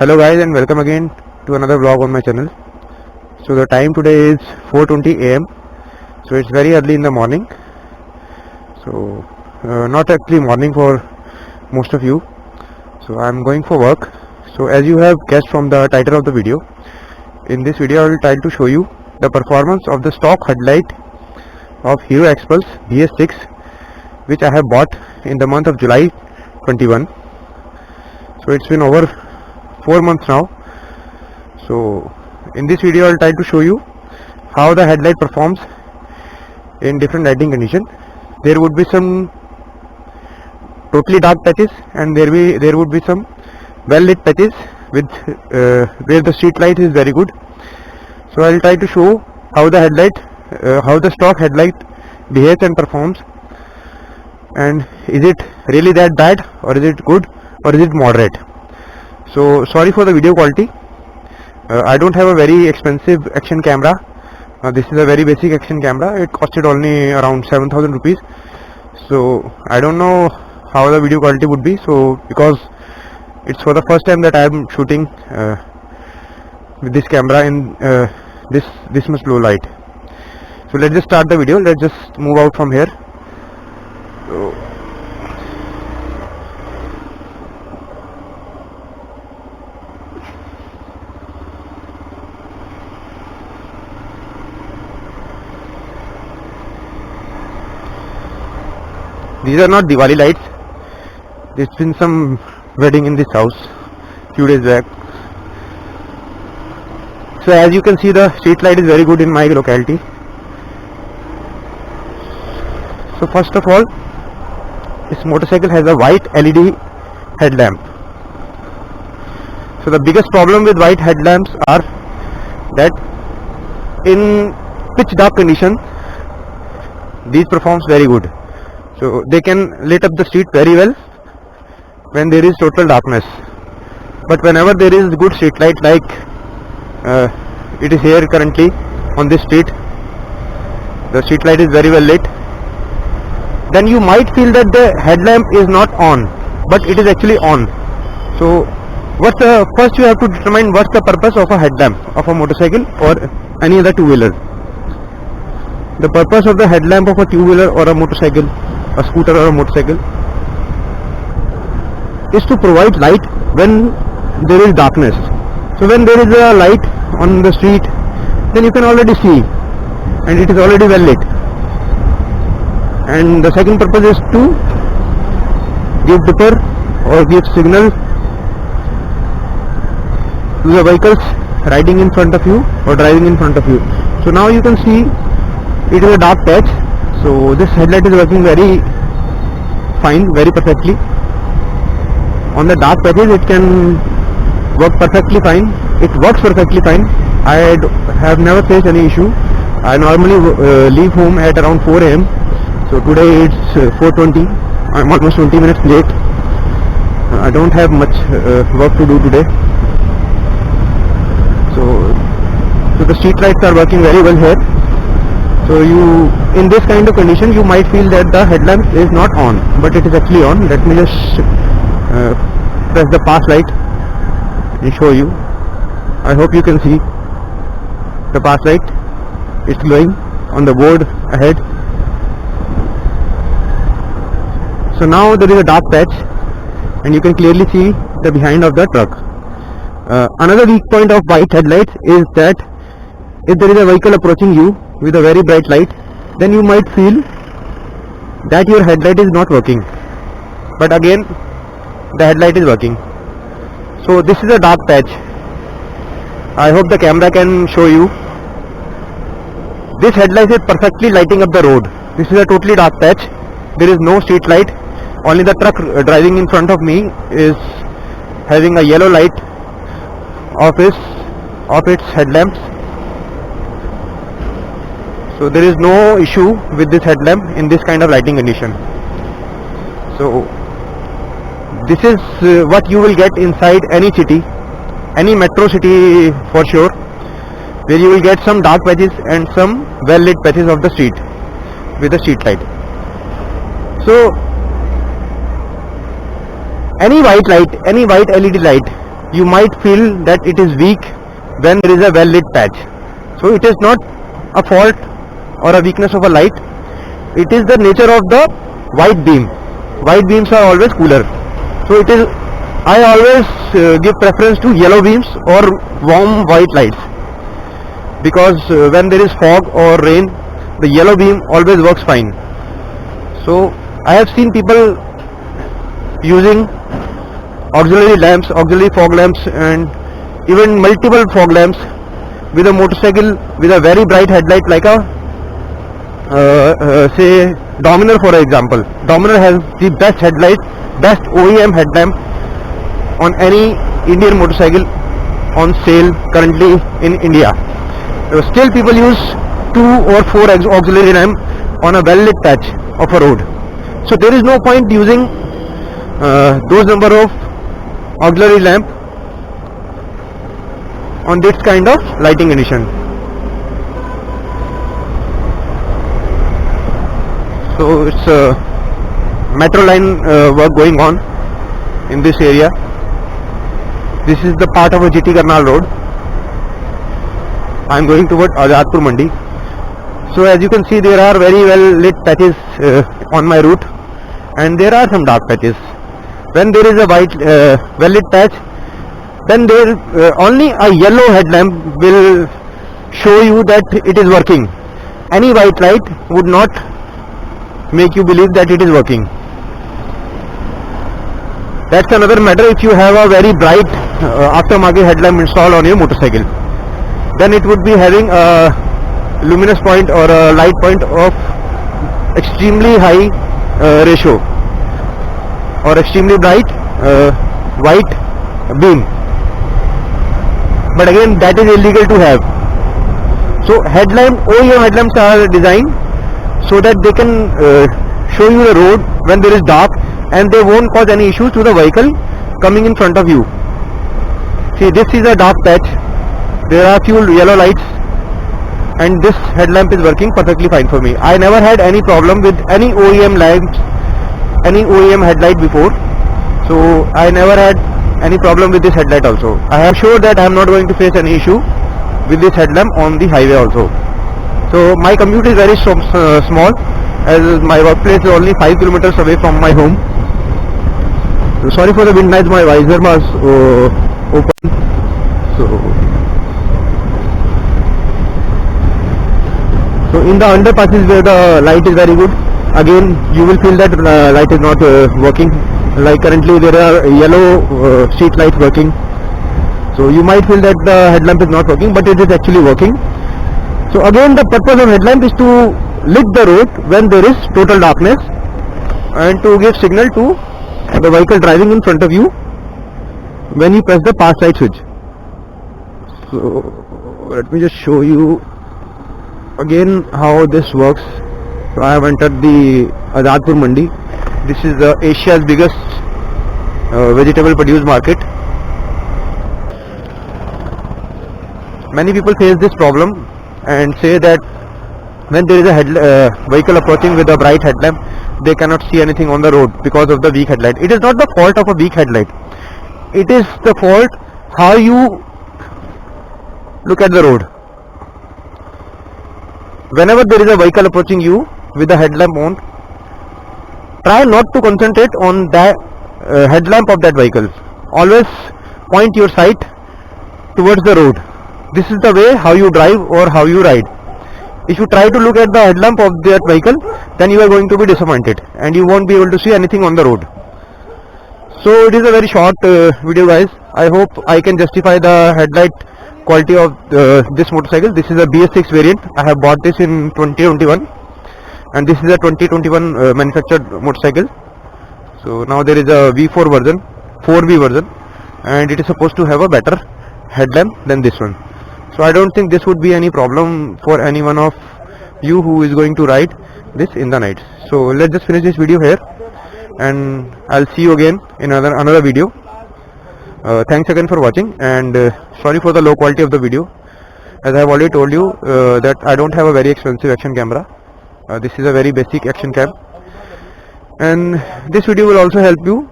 Hello guys, and welcome again to another vlog on my channel. So the time today is 4:20 am. So it's very early in the morning. So not actually morning for most of you. So I'm going for work. So as you have guessed from the title of the video, in this video I will try to show you the performance of the stock headlight of Hero Xpulse BS6, which I have bought in the month of July 21. So it's been over 4 months now. So in this video I'll try to show you how the headlight performs in different lighting conditions. There would be some totally dark patches, and there would be some well lit patches with where the street light is very good. So I'll try to show how the stock headlight behaves and performs, and is it really that bad, or is it good, or is it moderate. So sorry for the video quality. I don't have a very expensive action camera. This is a very basic action camera. It costed only around 7,000 rupees. So I don't know how the video quality would be. So because it's for the first time that I am shooting with this camera in this much low light. So let's just start the video. Let's just move out from here. So these are not Diwali lights. There's been some wedding in this house few days back. So as you can see, the street light is very good in my locality. So first of all, this motorcycle has a white LED headlamp. So the biggest problem with white headlamps are that in pitch dark condition these performs very good. So they can lit up the street very well when there is total darkness. But whenever there is good street light, like it is here currently on this street, the street light is very well lit, then you might feel that the headlamp is not on, but it is actually on. So first you have to determine what's the purpose of a headlamp of a motorcycle or any other two-wheeler. The purpose of the headlamp of a two-wheeler or a motorcycle, a scooter or a motorcycle, is to provide light when there is darkness. So when there is a light on the street, then you can already see, and it is already well lit. And the second purpose is to give dipper or give signal to the vehicles riding in front of you or driving in front of you. So now you can see it is a dark patch. So this headlight is working very fine, very perfectly. On the dark patches it can work perfectly fine. It works perfectly fine. I have never faced any issue. I normally leave home at around 4 am. So today it's 4:20. I'm almost 20 minutes late. I don't have much work to do today. So the street lights are working very well here. So in this kind of condition you might feel that the headlamp is not on, but it is actually on. Let me just press the pass light and show you. I hope you can see the pass light. It's glowing on the board ahead. So now there is a dark patch and you can clearly see the behind of the truck. Another weak point of white headlights is that if there is a vehicle approaching you with a very bright light, then you might feel that your headlight is not working, but again the headlight is working. So this is a dark patch. I hope the camera can show you. This headlight is perfectly lighting up the road. This is a totally dark patch. There is no street light. Only the truck driving in front of me is having a yellow light of its headlamps. So there is no issue with this headlamp in this kind of lighting condition. So this is what you will get inside any city, any metro city for sure, where you will get some dark patches and some well lit patches of the street with the street light. So any white light, any white LED light you might feel that it is weak when there is a well lit patch. So it is not a fault or a weakness of a light, it is the nature of the white beam. White beams are always cooler. So it is, I always give preference to yellow beams or warm white lights, because when there is fog or rain, the yellow beam always works fine. So I have seen people using auxiliary lamps, auxiliary fog lamps, and even multiple fog lamps with a motorcycle with a very bright headlight, like a say Dominar for example. Dominar has the best headlight, best OEM headlamp on any Indian motorcycle on sale currently in India. Still people use 2 or 4 auxiliary lamp on a well lit patch of a road. So there is no point using those number of auxiliary lamp on this kind of lighting condition. So it's a metro line work going on in this area. This is the part of a GT Karnal road. I am going toward Azadpur Mandi. So as you can see, there are very well lit patches on my route, and there are some dark patches. When there is a white well lit patch, then there only a yellow headlamp will show you that it is working. Any white light would not make you believe that it is working. That's another matter. If you have a very bright aftermarket headlamp installed on your motorcycle, then it would be having a luminous point or a light point of extremely high ratio or extremely bright white beam. But again, that is illegal to have. So OEM headlamps are designed so that they can show you the road when there is dark, and they won't cause any issues to the vehicle coming in front of you. See, this is a dark patch. There are few yellow lights, and this headlamp is working perfectly fine for me. I never had any problem with any OEM lamps, any OEM headlight before. So I never had any problem with this headlight also. I am sure that I am not going to face any issue with this headlamp on the highway also. So my commute is very small, as my workplace is only 5 kilometers away from my home. So sorry for the wind noise, my visor was open. So in the underpasses where the light is very good, again you will feel that light is not working. Like currently there are yellow street lights working, so you might feel that the headlamp is not working, but it is actually working. So again, the purpose of headlamp is to lit the road when there is total darkness, and to give signal to the vehicle driving in front of you when you press the pass light switch. So let me just show you again how this works. So I have entered the Azadpur Mandi. This is Asia's biggest vegetable produce market. Many people face this problem and say that when there is a vehicle approaching with a bright headlamp, they cannot see anything on the road because of the weak headlight. It is not the fault of a weak headlight. It is the fault how you look at the road. Whenever there is a vehicle approaching you with the headlamp on, try not to concentrate on the headlamp of that vehicle. Always point your sight towards the road. This is the way how you drive or how you ride. If you try to look at the headlamp of that vehicle, then you are going to be disappointed and you won't be able to see anything on the road. So it is a very short video, guys. I hope I can justify the headlight quality of this motorcycle. This is a BS6 variant. I have bought this in 2021, and this is a 2021 manufactured motorcycle. So now there is a V4 version, 4V version, and it is supposed to have a better headlamp than this one. So I don't think this would be any problem for any one of you who is going to ride this in the night. So let's just finish this video here, and I'll see you again in another video. Thanks again for watching, and sorry for the low quality of the video. As I have already told you that I don't have a very expensive action camera. This is a very basic action cam, and this video will also help you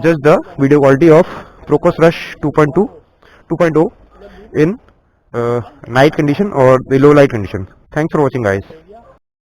judge the video quality of Procos Rush 2.0 in night condition or the low light condition. Thanks for watching, guys.